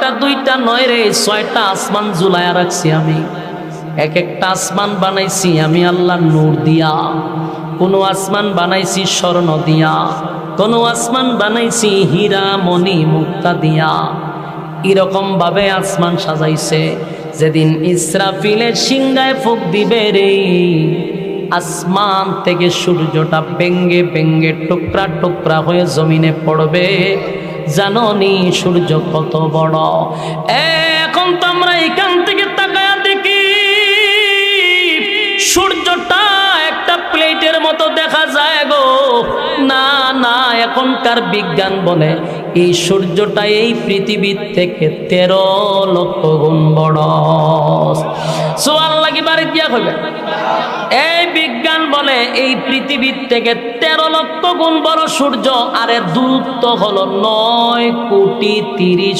একটা দুইটা নয় রে, 6টা আসমান ঝুলায়া রাখছি আমি। এক একটা আসমান বানাইছি আমি আল্লাহ নূর দিয়া, কোন আসমান বানাইছি স্বর্ণ দিয়া, কোন আসমান বানাইছি হীরা মণি মুক্তা দিয়া। এরকম ভাবে আসমান সাজাইছে, যেদিন ইসরাফিলের সিংহায় ফুঁক দিবে রে, আসমান থেকে সূর্যটা ভেঙ্গে ভেঙ্গে টুকরা টুকরা হয়ে জমিনে পড়বে। জাননি সূর্য কত বড়। এখন তো আমরা এখান থেকে তাকায়া দেখি সূর্যটা একটা প্লেটের মতো দেখা যায় গো। না না, এখনকার বিজ্ঞান বলে এই সূর্যটা এই পৃথিবীর থেকে 13 লক্ষ গুণ বড়। সুবহানাল্লাহ কি বাড়ি দিয়া কইবে? এই বিজ্ঞান বলে এই পৃথিবীর থেকে 13 লক্ষ গুণ বড় সূর্য, আর এর দূরত্ব হলো 9 কোটি 30